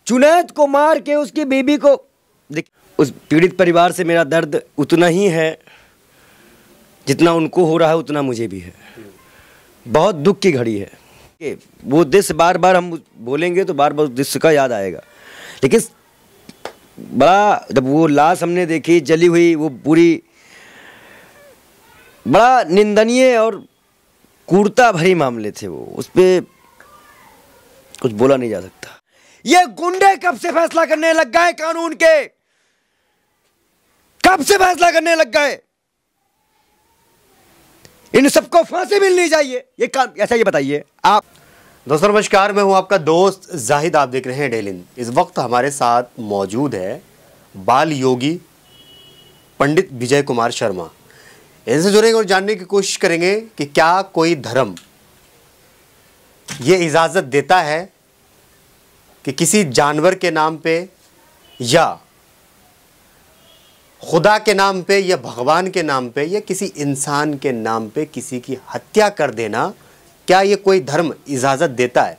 जुनैद को मार के उसकी बीबी को उस पीड़ित परिवार से मेरा दर्द उतना ही है जितना उनको हो रहा है, उतना मुझे भी है। बहुत दुख की घड़ी है। वो दृश्य बार बार हम बोलेंगे तो बार बार उस दृश्य का याद आएगा। लेकिन बड़ा, जब वो लाश हमने देखी जली हुई, वो पूरी बड़ा निंदनीय और क्रूरता भरी मामले थे वो, उस पर कुछ बोला नहीं जा सकता। ये गुंडे कब से फैसला करने लग गए कानून के? कब से फैसला करने लग गए? इन सबको फांसी मिलनी चाहिए। ये काम ऐसा, ये बताइए आप। दोस्तों नमस्कार, मैं हूं आपका दोस्त जाहिद। आप देख रहे हैं डेली। इस वक्त हमारे साथ मौजूद है बाल योगी पंडित विजय कुमार शर्मा। इनसे जुड़ेंगे और जानने की कोशिश करेंगे कि क्या कोई धर्म ये इजाज़त देता है कि किसी जानवर के नाम पे या खुदा के नाम पे या भगवान के नाम पे या किसी इंसान के नाम पे किसी की हत्या कर देना, क्या ये कोई धर्म इजाज़त देता है?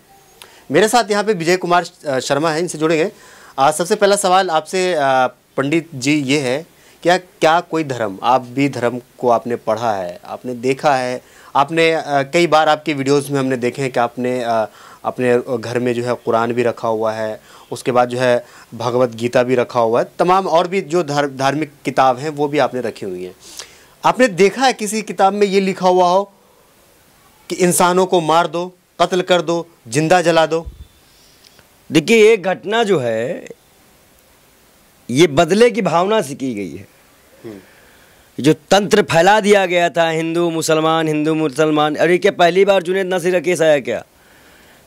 मेरे साथ यहाँ पे विजय कुमार शर्मा है, इनसे जुड़ेंगे। सबसे पहला सवाल आपसे पंडित जी ये है, क्या कोई धर्म, आप भी धर्म को आपने पढ़ा है, आपने देखा है, आपने कई बार आपकी वीडियोस में हमने देखे हैं कि आपने अपने घर में जो है कुरान भी रखा हुआ है, उसके बाद जो है भगवत गीता भी रखा हुआ है, तमाम और भी जो धार्मिक किताब हैं वो भी आपने रखी हुई हैं। आपने देखा है किसी किताब में ये लिखा हुआ हो कि इंसानों को मार दो, कत्ल कर दो, जिंदा जला दो? देखिए, ये घटना जो है ये बदले की भावना से की गई है। जो तंत्र फैला दिया गया था हिंदू मुसलमान, अरे क्या पहली बार जुनैद नासिर का केस आया क्या?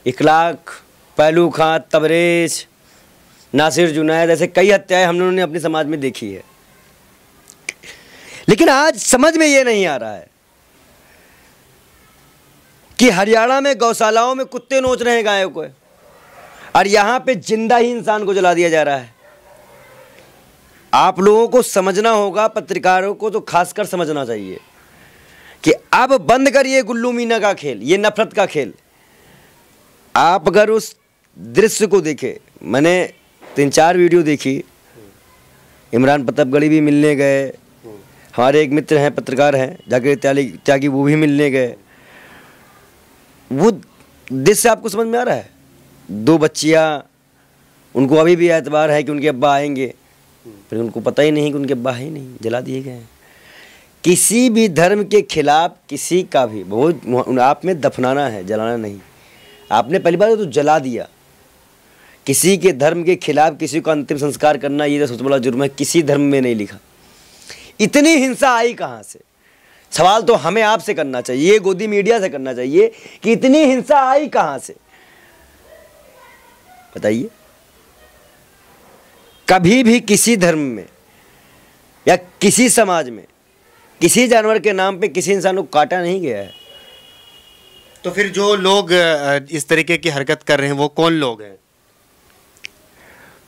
इखलाक, पहलू खां, तबरेज, नासिर जुनैद, ऐसे कई हत्याएं हम लोगों ने अपने समाज में देखी है। लेकिन आज समझ में ये नहीं आ रहा है कि हरियाणा में गौशालाओं में कुत्ते नोच रहे हैं गायों को, और यहाँ पे जिंदा ही इंसान को जला दिया जा रहा है। आप लोगों को समझना होगा, पत्रकारों को तो खासकर समझना चाहिए कि अब बंद करिए गुल्लू मीना का खेल, ये नफरत का खेल। आप अगर उस दृश्य को देखें, मैंने 3-4 वीडियो देखी, इमरान प्रतापगढ़ी भी मिलने गए, हमारे एक मित्र हैं पत्रकार हैं जाकिर त्यागी, वो भी मिलने गए। वो दृश्य आपको समझ में आ रहा है? 2 बच्चियां, उनको अभी भी एतबार है कि उनके अब्बा आएंगे, पर उनको पता ही नहीं कि उनके अब्बा ही नहीं, जला दिए गए हैं। किसी भी धर्म के खिलाफ किसी का भी, वो आप में दफनाना है, जलाना नहीं। आपने पहली बार तो जला दिया। किसी के धर्म के खिलाफ किसी को अंतिम संस्कार करना ये तो सबसे बड़ा जुर्म है, किसी धर्म में नहीं लिखा। इतनी हिंसा आई कहाँ से? सवाल तो हमें आपसे करना चाहिए, गोदी मीडिया से करना चाहिए कि इतनी हिंसा आई कहाँ से, बताइए। कभी भी किसी धर्म में या किसी समाज में किसी जानवर के नाम पे किसी इंसान को काटा नहीं गया है। तो फिर जो लोग इस तरीके की हरकत कर रहे हैं वो कौन लोग हैं?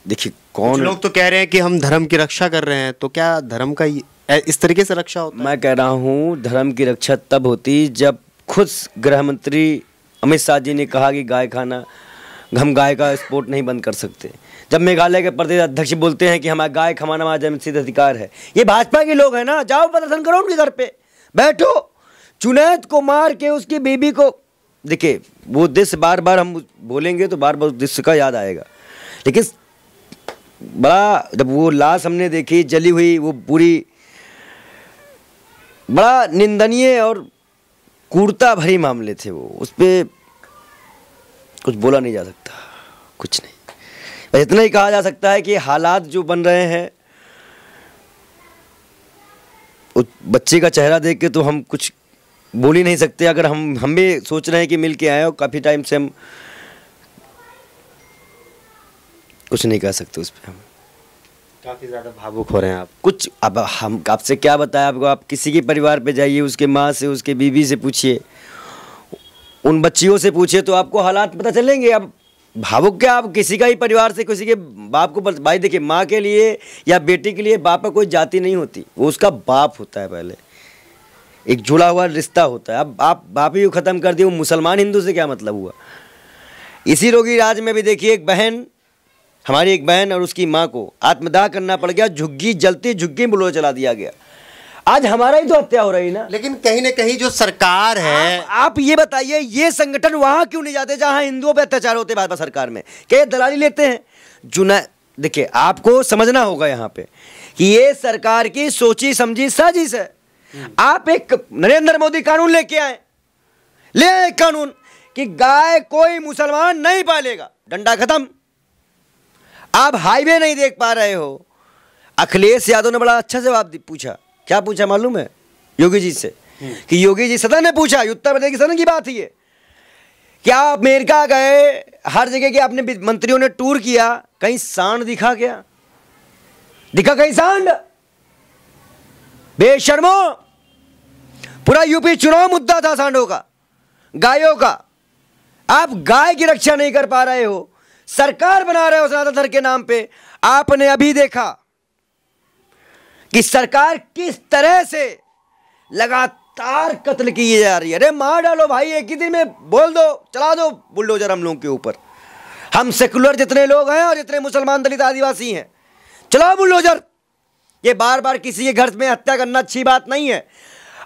देखिए, कौन लोग तो कह रहे हैं कि हम धर्म की रक्षा कर रहे हैं, तो क्या धर्म का इस तरीके से रक्षा होता है? मैं कह रहा हूँ धर्म की रक्षा तब होती जब खुद गृह मंत्री अमित शाह जी ने कहा कि गाय खाना, हम गाय का एक्सपोर्ट नहीं बंद कर सकते। जब मेघालय के प्रदेश अध्यक्ष बोलते हैं कि हमारा गाय खमाना हमारा जन्मसिद्ध अधिकार है। ये भाजपा के लोग हैं ना, जाओ प्रदर्शन करो उनके घर पे, बैठो। जुनैद को मार के उसकी बीबी को, देखिए वो दृश्य बार बार हम बोलेंगे तो बार बार उस दृश्य का याद आएगा। लेकिन बड़ा, जब वो लाश हमने देखी जली हुई, वो पूरी बड़ा निंदनीय और क्रूरता भरी मामले थे वो, उस पर कुछ बोला नहीं जा सकता, कुछ नहीं। बस इतना ही कहा जा सकता है कि हालात जो बन रहे हैं, उस बच्चे का चेहरा देख के तो हम कुछ बोल ही नहीं सकते। अगर हम भी सोच रहे हैं कि मिल के आए हो, काफ़ी टाइम से हम कुछ नहीं कह सकते उस पर। हम काफ़ी ज़्यादा भावुक हो रहे हैं आप। कुछ अब हम आपसे क्या बताएं आपको? आप किसी के परिवार पे जाइए, उसके माँ से, उसके बीवी से पूछिए, उन बच्चियों से पूछिए, तो आपको हालात पता चलेंगे। अब भावुक क्या, आप किसी का ही परिवार से किसी के बाप को, भाई देखिए, माँ के लिए या बेटी के लिए बाप का कोई जाति नहीं होती, वो उसका बाप होता है। पहले एक जुड़ा हुआ रिश्ता होता है। अब आप बाप ही ख़त्म कर दिए, वो मुसलमान हिंदू से क्या मतलब हुआ? इसी रोगी राज में भी देखिए, एक बहन हमारी एक बहन और उसकी माँ को आत्मदाह करना पड़ गया, झुग्गी जलती झुग्गी में बुलडोजर चला दिया गया। आज हमारा ही तो हत्या हो रही ना। लेकिन कहीं ना कहीं जो सरकार है, आप ये बताइए, ये संगठन वहां क्यों नहीं जाते जहां हिंदुओं पे अत्याचार होते भाजपा सरकार में? क्या दलाली लेते हैं? देखिए, आपको समझना होगा यहाँ पे कि ये सरकार की सोची समझी साजिश है। आप एक नरेंद्र मोदी कानून लेके आए, ले आए कानून कि गाय कोई मुसलमान नहीं पालेगा, डंडा खत्म। आप हाईवे नहीं देख पा रहे हो। अखिलेश यादव ने बड़ा अच्छा जवाब पूछा। क्या पूछा मालूम है? योगी जी से, कि योगी जी सदन ने पूछा, उत्तर प्रदेश की सदन की बात ही है, क्या आप अमेरिका गए, हर जगह के आपने मंत्रियों ने टूर किया, कहीं सांड दिखा? क्या दिखा कहीं सांड? बेशर्मो, पूरा यूपी चुनाव मुद्दा था सांडों का, गायों का। आप गाय की रक्षा नहीं कर पा रहे हो, सरकार बना रहे हो सनातन धर्म के नाम पे। आपने अभी देखा कि सरकार किस तरह से लगातार कत्ल की जा रही है। अरे मार डालो भाई, एक ही दिन में बोल दो, चला दो बुलडोजर हम लोगों के ऊपर। हम सेकुलर जितने लोग हैं और जितने मुसलमान दलित आदिवासी हैं, चलाओ बुलडोजर। ये बार बार किसी के घर में हत्या करना अच्छी बात नहीं है।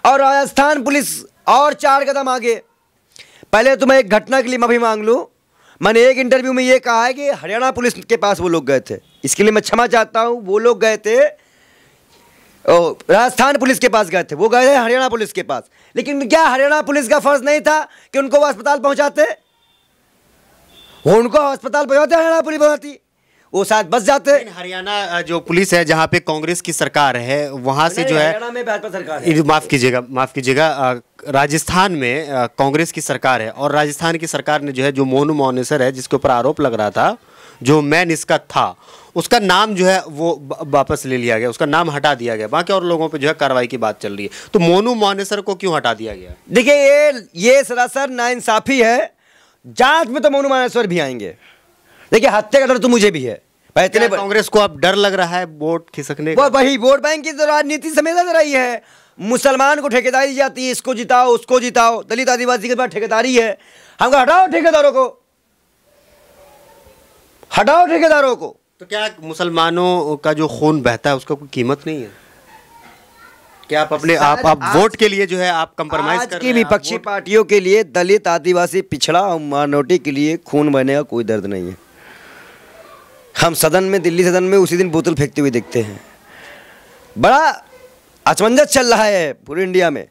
और राजस्थान पुलिस और 4 कदम आगे। पहले तो मैं एक घटना के लिए माफी मांग लूं। मैंने एक इंटरव्यू में ये कहा है कि हरियाणा पुलिस के पास वो लोग गए थे, इसके लिए मैं क्षमा चाहता हूं। वो लोग गए थे, राजस्थान पुलिस के पास गए थे, वो गए थे हरियाणा पुलिस के पास। लेकिन क्या हरियाणा पुलिस का फर्ज नहीं था कि उनको वो अस्पताल पहुंचाते? वो उनको अस्पताल पहुंचाते, हरियाणा पुलिस पहुंचाती, वो शायद बच जाते। हरियाणा जो पुलिस है, जहां पे कांग्रेस की सरकार है, वहां से जो है, हरियाणा में भाजपा सरकार है। माफ कीजिएगा, राजस्थान में कांग्रेस की सरकार है। और राजस्थान की सरकार ने जो है, जो मोनू मोनेसर है, जिसके ऊपर आरोप लग रहा था, जो मैन इसका था, उसका नाम जो है वो वापस ले लिया गया, उसका नाम हटा दिया गया। बाकी और लोगों पे जो है कार्रवाई की बात चल रही है। तो मोनू मोनेसर को क्यों हटा दिया गया? देखिए, ये सरासर नाइंसाफी है। जांच में तो मोनू मोनेसर भी आएंगे। देखिए, हत्या का डर तो मुझे भी है। इतने कांग्रेस को अब डर लग रहा है वोट खिसकने का? वही वोट बैंक की तो राजनीति समेत रही है। मुसलमान को ठेकेदारी दी जाती है, इसको जिताओ उसको जिताओ। दलित आदिवासी के पास ठेकेदारी है, हमको हटाओ ठेकेदारों को, हटाओ ठेकेदारों को। तो क्या मुसलमानों का जो खून बहता है उसका कोई कीमत नहीं है? क्या आप अपने आप वोट के लिए जो है आप कंप्रोमाइज कर रहे हैं? आज की विपक्षी पार्टियों के लिए दलित आदिवासी पिछड़ा और माइनॉरिटी के लिए खून बहने का कोई दर्द नहीं है। हम सदन में, दिल्ली सदन में उसी दिन बोतल फेंकते हुए देखते हैं। बड़ा असमंजस चल रहा है पूरे इंडिया में।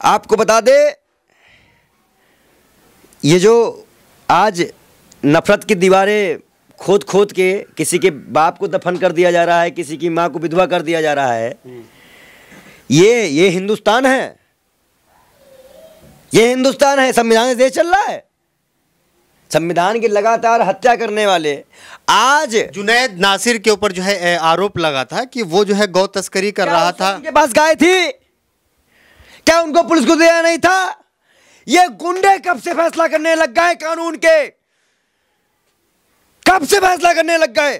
आपको बता दे, ये जो आज नफरत की दीवारें खोद खोद के किसी के बाप को दफन कर दिया जा रहा है, किसी की माँ को विधवा कर दिया जा रहा है, ये हिंदुस्तान है, ये हिंदुस्तान है। संविधान से देश चल रहा है। संविधान की लगातार हत्या करने वाले, आज जुनैद नासिर के ऊपर जो है आरोप लगा था कि वो जो है गौ तस्करी कर रहा था। उनके पास गाय थी क्या? उनको पुलिस को दिया नहीं था? ये गुंडे कब से फैसला करने लग गए कानून के? कब से फैसला करने लग गए?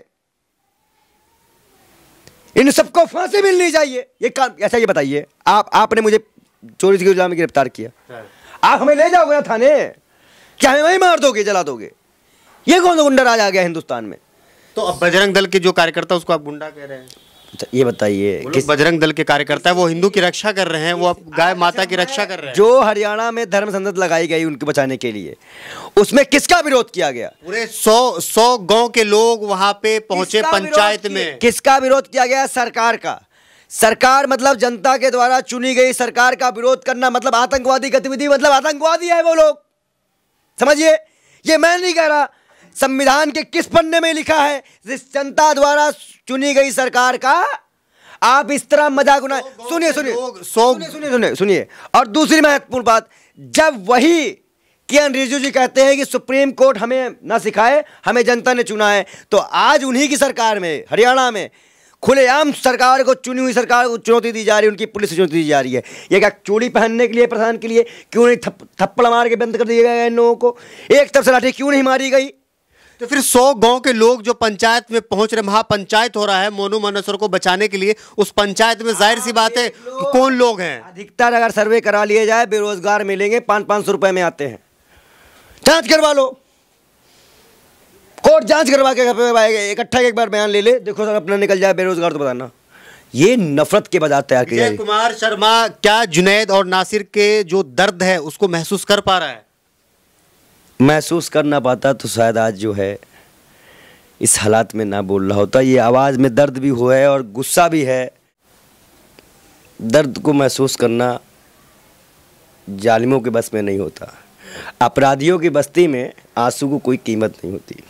इन सबको फांसी मिलनी चाहिए। ये ऐसा ये बताइए, आपने मुझे चोरी के इल्जाम में गिरफ्तार किया, आप हमें ले जाओगे ना थाने? क्या हमें वही मार दोगे, जला दोगे? ये कौन सा गुंडा राज आ गया हिंदुस्तान में? तो अब बजरंग दल के जो कार्यकर्ता उसको आप गुंडा कह रहे हैं? अच्छा, ये बताइए, किस बजरंग दल के कार्यकर्ता है, वो हिंदू की रक्षा कर रहे हैं, वो अब गाय माता की रक्षा कर रहे हैं। जो हरियाणा में धर्म संसद लगाई गई उनको बचाने के लिए, उसमें किसका विरोध किया गया? पूरे 100 गांव के लोग वहां पे पहुंचे पंचायत में। किसका विरोध किया गया? सरकार का। सरकार मतलब जनता के द्वारा चुनी गई सरकार का विरोध करना मतलब आतंकवादी गतिविधि, मतलब आतंकवादी है वो लोग। समझिए, ये मैं नहीं कह रहा, संविधान के किस पन्ने में लिखा है? जिस जनता द्वारा चुनी गई सरकार का आप इस तरह मजाक उड़ा। सुनिए। और दूसरी महत्वपूर्ण बात, जब वही किरण रिजिजू जी कहते हैं कि सुप्रीम कोर्ट हमें ना सिखाए, हमें जनता ने चुना है, तो आज उन्हीं की सरकार में, हरियाणा में खुलेआम सरकार को, चुनी हुई सरकार को चुनौती दी जा रही है, उनकी पुलिस से चुनौती दी जा रही है। ये क्या चूड़ी पहनने के लिए, प्रधान के लिए? क्यों नहीं थप्पड़ मार के बंद कर दिया गया इन लोगों को? एक तरफ से लाठी क्यों नहीं मारी गई? तो फिर 100 गांव के लोग जो पंचायत में पहुंच रहे, महापंचायत हो रहा है मोनू मोनेसर को बचाने के लिए, उस पंचायत में जाहिर सी बात है कौन लोग हैं? अधिकतर अगर सर्वे करा लिए जाए, बेरोजगार मिलेंगे, 500-500 रुपए में आते हैं। जांच करवा लो, कोर्ट जांच करवा के इकट्ठा एक बार बयान ले ले, देखो सर अपना निकल जाए बेरोजगार तो बताना। ये नफरत के बात तैयार की विजय कुमार शर्मा क्या जुनैद और नासिर के जो दर्द है उसको महसूस कर पा रहा है? महसूस कर ना पाता तो शायद आज जो है इस हालात में ना बोल रहा होता। ये आवाज़ में दर्द भी हुआ है और गुस्सा भी है। दर्द को महसूस करना जालिमों के बस में नहीं होता। अपराधियों की बस्ती में आंसू को कोई कीमत नहीं होती।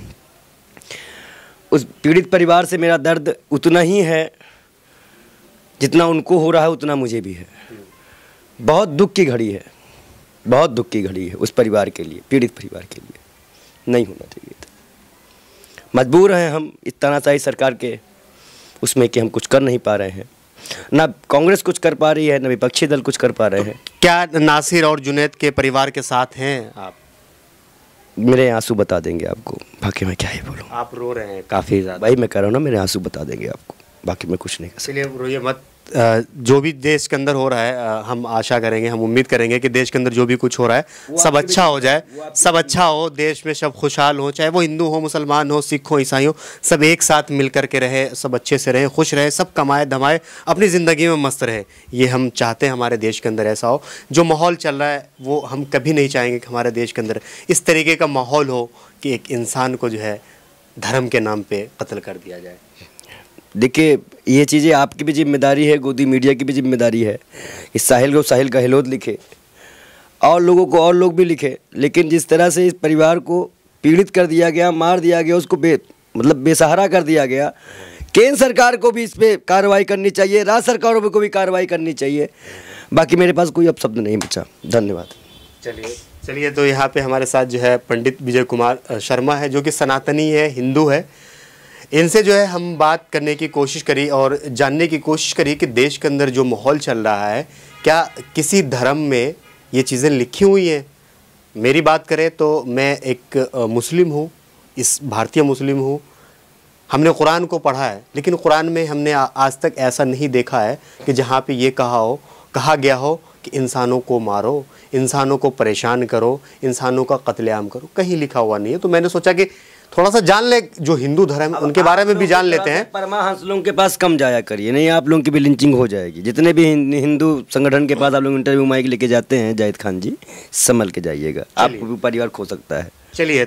उस पीड़ित परिवार से मेरा दर्द उतना ही है जितना उनको हो रहा है, उतना मुझे भी है। बहुत दुख की घड़ी है, बहुत दुख की घड़ी है उस परिवार के लिए, पीड़ित परिवार के लिए। नहीं होना चाहिए था। मजबूर हैं हम इस तानाशाही सरकार के उसमें कि हम कुछ कर नहीं पा रहे हैं। ना कांग्रेस कुछ कर पा रही है, ना विपक्षी दल कुछ कर पा रहे हैं। क्या नासिर और जुनैद के परिवार के साथ हैं आप? मेरे आंसू बता देंगे आपको, बाकी मैं क्या ही बोलूँ। आप रो रहे हैं काफ़ी ज़्यादा। भाई मैं कह रहा हूँ ना, मेरे आंसू बता देंगे आपको, बाकी मैं कुछ नहीं कर सकता। इसलिए रोइए मत। जो भी देश के अंदर हो रहा है, हम आशा करेंगे, हम उम्मीद करेंगे कि देश के अंदर जो भी कुछ हो रहा है सब अच्छा हो जाए, सब अच्छा हो, देश में सब खुशहाल हो, चाहे वो हिंदू हो, मुसलमान हो, सिख हो, ईसाई हो, सब एक साथ मिल कर के रहे, सब अच्छे से रहे, खुश रहे, सब कमाए धमाए, अपनी ज़िंदगी में मस्त रहे। ये हम चाहते हैं हमारे देश के अंदर ऐसा हो। जो माहौल चल रहा है वो हम कभी नहीं चाहेंगे कि हमारे देश के अंदर इस तरीके का माहौल हो कि एक इंसान को जो है धर्म के नाम पे कत्ल कर दिया जाए। देखिए ये चीज़ें आपकी भी जिम्मेदारी है, गोदी मीडिया की भी जिम्मेदारी है कि साहिल को साहिल का हिलोद लिखे और लोगों को और लोग भी लिखे। लेकिन जिस तरह से इस परिवार को पीड़ित कर दिया गया, मार दिया गया, उसको बेसहारा कर दिया गया, केंद्र सरकार को भी इस पर कार्रवाई करनी चाहिए, राज्य सरकारों को भी कार्रवाई करनी चाहिए। बाकी मेरे पास कोई अब शब्द नहीं बचा। धन्यवाद। चलिए तो यहाँ पे हमारे साथ जो है पंडित विजय कुमार शर्मा है, जो कि सनातनी है, हिंदू है। इनसे जो है हम बात करने की कोशिश करी और जानने की कोशिश करी कि देश के अंदर जो माहौल चल रहा है, क्या किसी धर्म में ये चीज़ें लिखी हुई हैं। मेरी बात करें तो मैं एक मुस्लिम हूँ, इस भारतीय मुस्लिम हूँ। हमने कुरान को पढ़ा है, लेकिन कुरान में हमने आज तक ऐसा नहीं देखा है कि जहाँ पे ये कहा गया हो कि इंसानों को मारो, इंसानों को परेशान करो, इंसानों का कत्लेआम करो। कहीं लिखा हुआ नहीं है। तो मैंने सोचा कि थोड़ा सा जान ले, जो हिंदू धर्म है उनके बारे में भी जान लेते हैं। परमाहंस लोगों के पास कम जाया करिए, नहीं आप लोगों की भी लिंचिंग हो जाएगी। जितने भी हिंदू संगठन के पास आप लोग इंटरव्यू माइक लेके जाते हैं, जाहिद खान जी संभल के जाइएगा, आपको भी परिवार खो सकता है। चलिए।